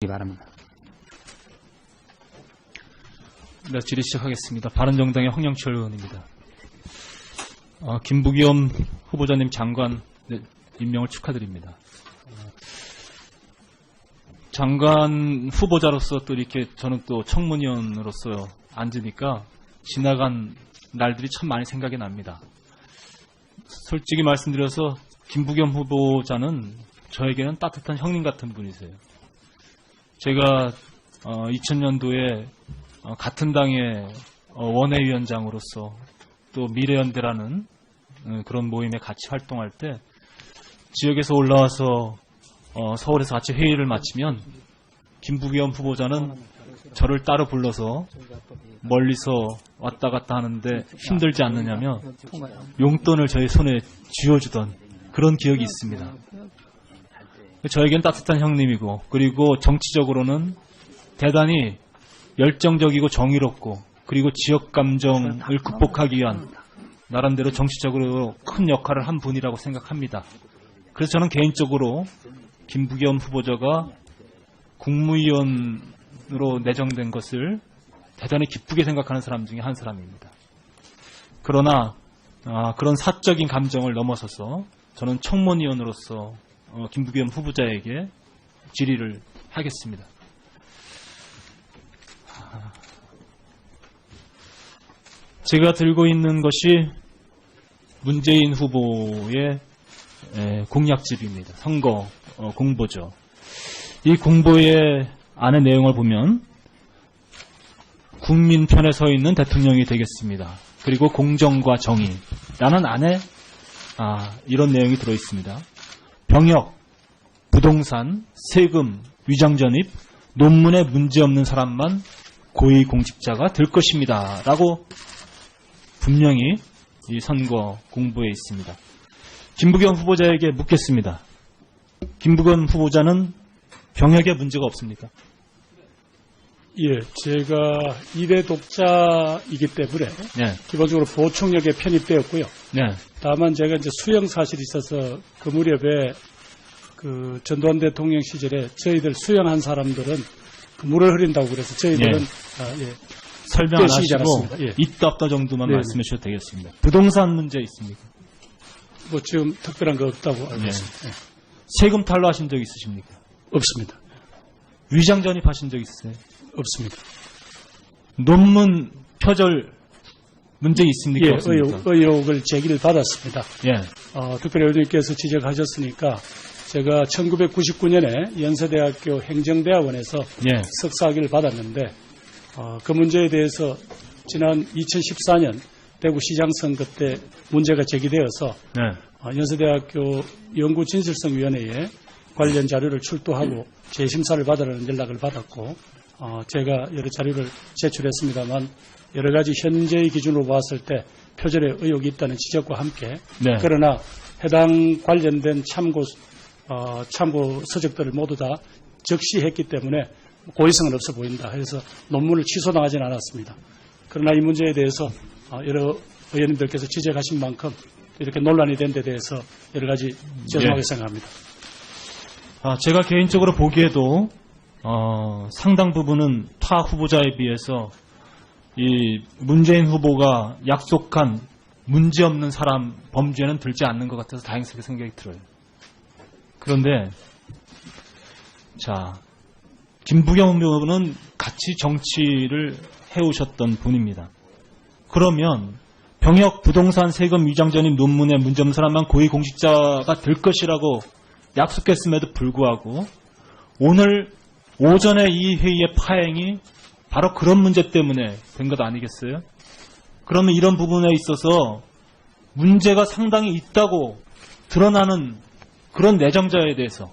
바랍니다. 네, 질의 시작하겠습니다. 바른정당의 황영철 의원입니다. 김부겸 후보자님 장관 임명을 축하드립니다. 장관 후보자로서 또 이렇게 저는 또 청문위원으로서 앉으니까 지나간 날들이 참 많이 생각이 납니다. 솔직히 말씀드려서 김부겸 후보자는 저에게는 따뜻한 형님 같은 분이세요. 제가 2000년도에 같은 당의 원외위원장으로서 또 미래연대라는 그런 모임에 같이 활동할 때 지역에서 올라와서 서울에서 같이 회의를 마치면 김부겸 후보자는 저를 따로 불러서 멀리서 왔다 갔다 하는데 힘들지 않느냐며 용돈을 저의 손에 쥐어주던 그런 기억이 있습니다. 저에겐 따뜻한 형님이고, 그리고 정치적으로는 대단히 열정적이고 정의롭고, 그리고 지역 감정을 극복하기 위한 나름대로 정치적으로 큰 역할을 한 분이라고 생각합니다. 그래서 저는 개인적으로 김부겸 후보자가 국무위원으로 내정된 것을 대단히 기쁘게 생각하는 사람 중에 한 사람입니다. 그러나 그런 사적인 감정을 넘어서서 저는 청문위원으로서 김부겸 후보자에게 질의를 하겠습니다. 제가 들고 있는 것이 문재인 후보의 공약집입니다. 선거 공보죠. 이 공보의 안의 내용을 보면 국민 편에 서 있는 대통령이 되겠습니다. 그리고 공정과 정의라는 안에 이런 내용이 들어있습니다. 병역, 부동산, 세금, 위장전입, 논문에 문제없는 사람만 고위공직자가 될 것입니다. 라고 분명히 이 선거 공보에 있습니다. 김부겸 후보자에게 묻겠습니다. 김부겸 후보자는 병역에 문제가 없습니까? 예, 제가 1회 독자이기 때문에 네. 기본적으로 보충역에 편입되었고요. 네. 다만 제가 이제 수용 사실이 있어서 그 무렵에 그 전두환 대통령 시절에 저희들 수용한 사람들은 그 물을 흐린다고 그래서 저희들은 설명 안 떼시지 하시고 않았습니다. 예. 있다 없다 정도만 네네. 말씀해 주셔도 되겠습니다. 부동산 문제 있습니까? 뭐 지금 특별한 거 없다고 알고 네. 있습니다. 예. 세금 탈루하신 적 있으십니까? 없습니다. 위장 전입하신 적 있으세요? 없습니다. 논문 표절 문제 있습니까? 예, 없습니까? 의혹을 제기를 받았습니다. 예. 특별히 의원님께서 지적하셨으니까 제가 1999년에 연세대학교 행정대학원에서 예. 석사학위를 받았는데 그 문제에 대해서 지난 2014년 대구시장 선거 때 문제가 제기되어서 네. 연세대학교 연구진실성위원회에 관련 자료를 출두하고 재심사를 받으라는 연락을 받았고 제가 여러 자료를 제출했습니다만 여러 가지 현재의 기준으로 봤을 때 표절에 의혹이 있다는 지적과 함께 네. 그러나 해당 관련된 참고 서적들을 모두 다 적시했기 때문에 고의성은 없어 보인다 해서 논문을 취소당하지는 않았습니다. 그러나 이 문제에 대해서 여러 의원님들께서 지적하신 만큼 이렇게 논란이 된 데 대해서 여러 가지 죄송하게 생각합니다. 제가 개인적으로 보기에도 상당 부분은 타 후보자에 비해서 이 문재인 후보가 약속한 문제없는 사람 범주에는 들지 않는 것 같아서 다행스럽게 생각이 들어요. 그런데 김부겸 후보는 같이 정치를 해오셨던 분입니다. 그러면 병역, 부동산, 세금, 위장전입 논문에 문제없는 사람만 고위공직자가 될 것이라고 약속했음에도 불구하고 오늘 오전에 이 회의의 파행이 바로 그런 문제 때문에 된 것 아니겠어요? 그러면 이런 부분에 있어서 문제가 상당히 있다고 드러나는 그런 내정자에 대해서,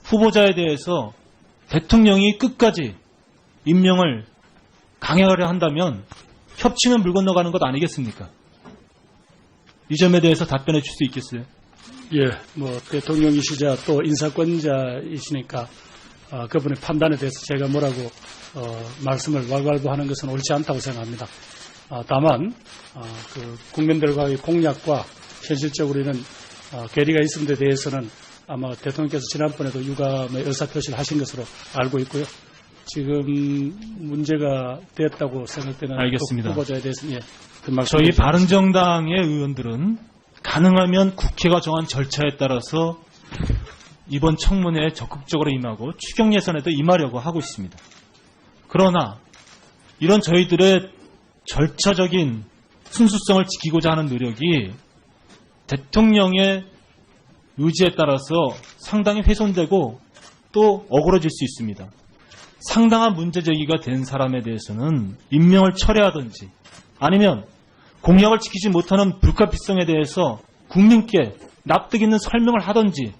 후보자에 대해서 대통령이 끝까지 임명을 강행하려 한다면 협치는 물 건너가는 것 아니겠습니까? 이 점에 대해서 답변해 줄 수 있겠어요? 예, 대통령이시자 또 인사권자이시니까 그분의 판단에 대해서 제가 뭐라고 말씀을 왈가왈부하는 것은 옳지 않다고 생각합니다. 다만 그 국민들과의 공약과 현실적으로는 괴리가 있은 데 대해서는 아마 대통령께서 지난번에도 유감의 의사표시를 하신 것으로 알고 있고요. 지금 문제가 됐다고 생각되는 알겠습니다. 후보자에 대해서는 그 말씀 저희 바른정당의 의원들은 가능하면 국회가 정한 절차에 따라서 이번 청문회에 적극적으로 임하고 추경 예산에도 임하려고 하고 있습니다. 그러나 이런 저희들의 절차적인 순수성을 지키고자 하는 노력이 대통령의 의지에 따라서 상당히 훼손되고 또 어그러질 수 있습니다. 상당한 문제 제기가 된 사람에 대해서는 임명을 철회하든지 아니면 공약을 지키지 못하는 불가피성에 대해서 국민께 납득 있는 설명을 하든지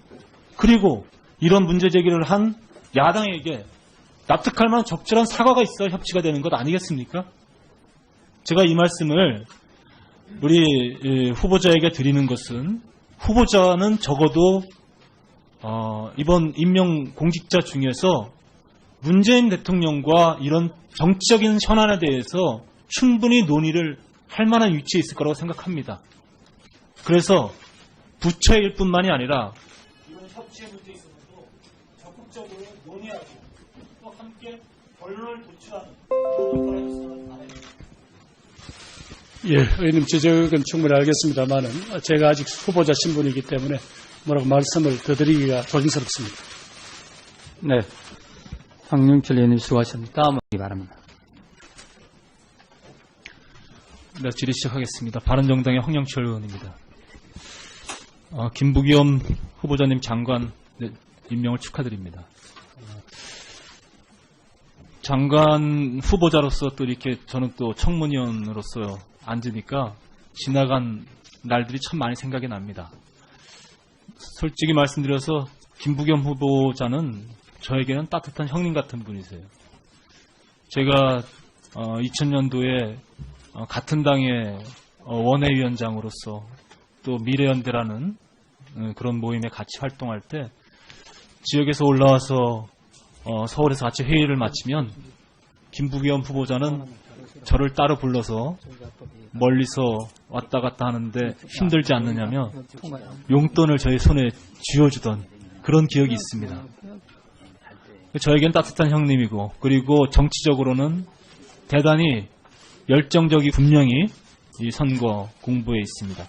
그리고 이런 문제 제기를 한 야당에게 납득할 만한 적절한 사과가 있어야 협치가 되는 것 아니겠습니까? 제가 이 말씀을 우리 후보자에게 드리는 것은 후보자는 적어도 이번 임명 공직자 중에서 문재인 대통령과 이런 정치적인 현안에 대해서 충분히 논의를 할 만한 위치에 있을 거라고 생각합니다. 그래서 부처의 일뿐만이 아니라 이런 협치의 문제에 있어서도 적극적으로 논의하고 또 함께 결론을 도출하는 그런 역할을 했으면 바랍니다. 의원님 지적은 충분히 알겠습니다만은 제가 아직 후보자 신분이기 때문에 뭐라고 말씀을 더 드리기가 조심스럽습니다. 네. 황영철 의원님 수고하셨습니다. 다음 바랍니다. 네, 질의 시작하겠습니다. 바른정당의 황영철 의원입니다. 김부겸 후보자님 장관 임명을 축하드립니다. 장관 후보자로서 또 이렇게 저는 또 청문위원으로서 앉으니까 지나간 날들이 참 많이 생각이 납니다. 솔직히 말씀드려서 김부겸 후보자는 저에게는 따뜻한 형님 같은 분이세요. 제가 2000년도에 같은 당의 원외위원장으로서 또 미래연대라는 그런 모임에 같이 활동할 때 지역에서 올라와서 서울에서 같이 회의를 마치면 김부겸 후보자는 저를 따로 불러서 멀리서 왔다 갔다 하는데 힘들지 않느냐며 용돈을 저희 손에 쥐어주던 그런 기억이 있습니다. 저에겐 따뜻한 형님이고 그리고 정치적으로는 대단히 열정적이 분명히 이 선거 공부에 있습니다.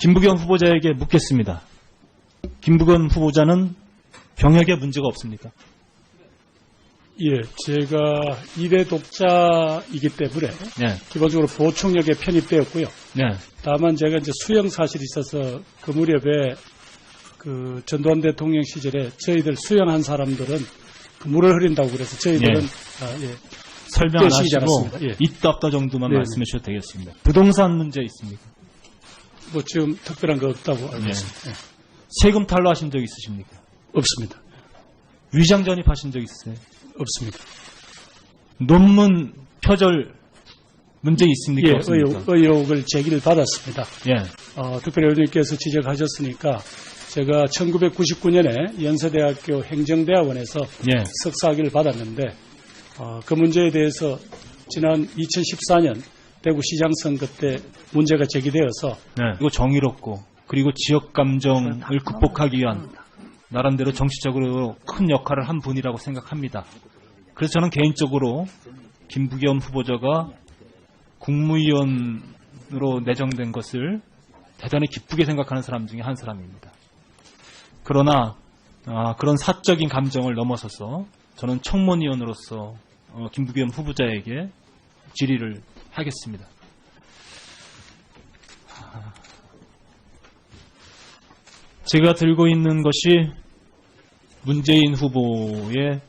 김부겸 후보자에게 묻겠습니다. 김부겸 후보자는 병역에 문제가 없습니까? 제가 2대 독자이기 때문에 네. 기본적으로 보충역에 편입되었고요. 네. 다만 제가 이제 수용 사실이 있어서 그 무렵에 그 전두환 대통령 시절에 저희들 수용한 사람들은 그 물을 흐린다고 그래서 저희들은 설명 안 떼시지 하시고 않았습니다. 예. 있다 없다 정도만 네. 말씀해 주셔도 되겠습니다. 부동산 문제 있습니까? 뭐 지금 특별한 거 없다고 알고 네. 있습니다. 세금 탈루하신 적 있으십니까? 없습니다. 위장 전입하신 적 있으세요? 없습니다. 논문 표절 문제 있습니까? 없습니까? 의혹을 제기를 받았습니다. 예. 특별히 의원님께서 지적하셨으니까 제가 1999년에 연세대학교 행정대학원에서 예. 석사학위를 받았는데 그 문제에 대해서 지난 2014년 대구시장 선거 때 문제가 제기되어서 그리고 정의롭고 그리고 지역 감정을 극복하기 위한 나름대로 정치적으로 큰 역할을 한 분이라고 생각합니다. 그래서 저는 개인적으로 김부겸 후보자가 국무위원으로 내정된 것을 대단히 기쁘게 생각하는 사람 중에 한 사람입니다. 그러나 그런 사적인 감정을 넘어서서 저는 청문위원으로서 김부겸 후보자에게 질의를 하겠습니다. 제가 들고 있는 것이 문재인 후보의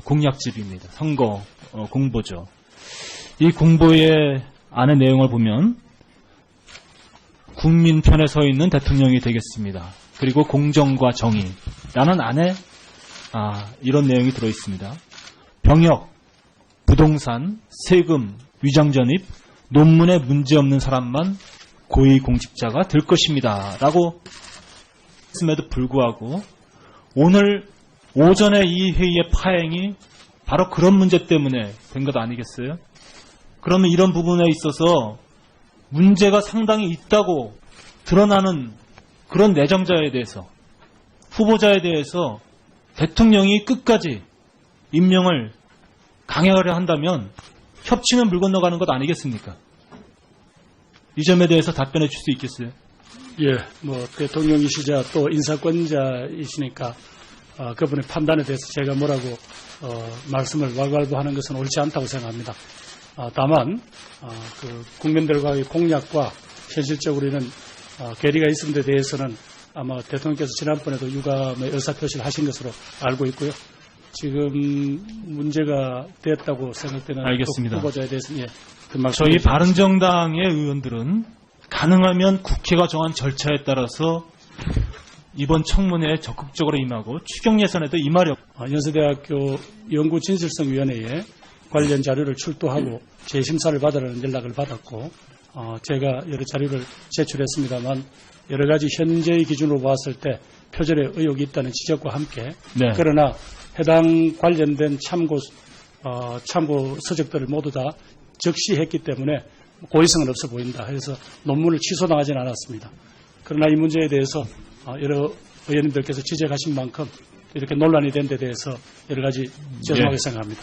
공약집입니다. 선거 공보죠. 이 공보의 안의 내용을 보면 국민 편에 서 있는 대통령이 되겠습니다. 그리고 공정과 정의라는 안에 이런 내용이 들어있습니다. 병역, 부동산, 세금, 위장전입, 논문에 문제없는 사람만 고위공직자가 될 것입니다. 라고 했음에도 불구하고 오늘 오전에 이 회의의 파행이 바로 그런 문제 때문에 된 것 아니겠어요? 그러면 이런 부분에 있어서 문제가 상당히 있다고 드러나는 그런 내정자에 대해서 후보자에 대해서 대통령이 끝까지 임명을 강행하려 한다면 협치는 물 건너가는 것 아니겠습니까? 이 점에 대해서 답변해 줄 수 있겠어요? 예, 대통령이시자 또 인사권자이시니까 그분의 판단에 대해서 제가 뭐라고 말씀을 왈가왈부하는 것은 옳지 않다고 생각합니다. 다만 그 국민들과의 공약과 현실적으로 이런 괴리가 있은 데 대해서는 아마 대통령께서 지난번에도 유감의 의사표시를 하신 것으로 알고 있고요. 지금 문제가 됐다고 생각되는 알겠습니다. 후보자에 대해서는 그 말씀 저희 바른정당의 의원들은 가능하면 국회가 정한 절차에 따라서 이번 청문회에 적극적으로 임하고 추경 예산에도 임하려고. 연세대학교 연구진실성위원회에 관련 자료를 출두하고 재심사를 받으라는 연락을 받았고 제가 여러 자료를 제출했습니다만 여러 가지 현재의 기준으로 봤을 때 표절의 의혹이 있다는 지적과 함께 네. 그러나 해당 관련된 참고 서적들을 모두 다 적시했기 때문에 고의성은 없어 보인다 해서 논문을 취소당하지는 않았습니다. 그러나 이 문제에 대해서 여러 의원님들께서 지적하신 만큼 이렇게 논란이 된 데 대해서 여러 가지 죄송하게 생각합니다.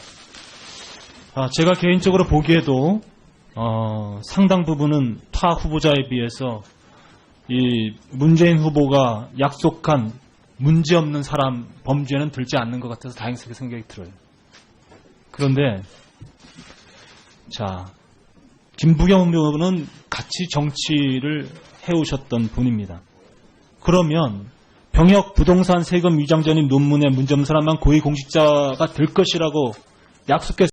제가 개인적으로 보기에도 상당 부분은 타 후보자에 비해서 이 문재인 후보가 약속한 문제없는 사람 범죄는 들지 않는 것 같아서 다행스럽게 생각이 들어요. 그런데 김부겸 의원은 같이 정치를 해오셨던 분입니다. 그러면 병역 부동산 세금 위장 전입 논문의 문제없는 사람만 고위공직자가 될 것이라고 약속했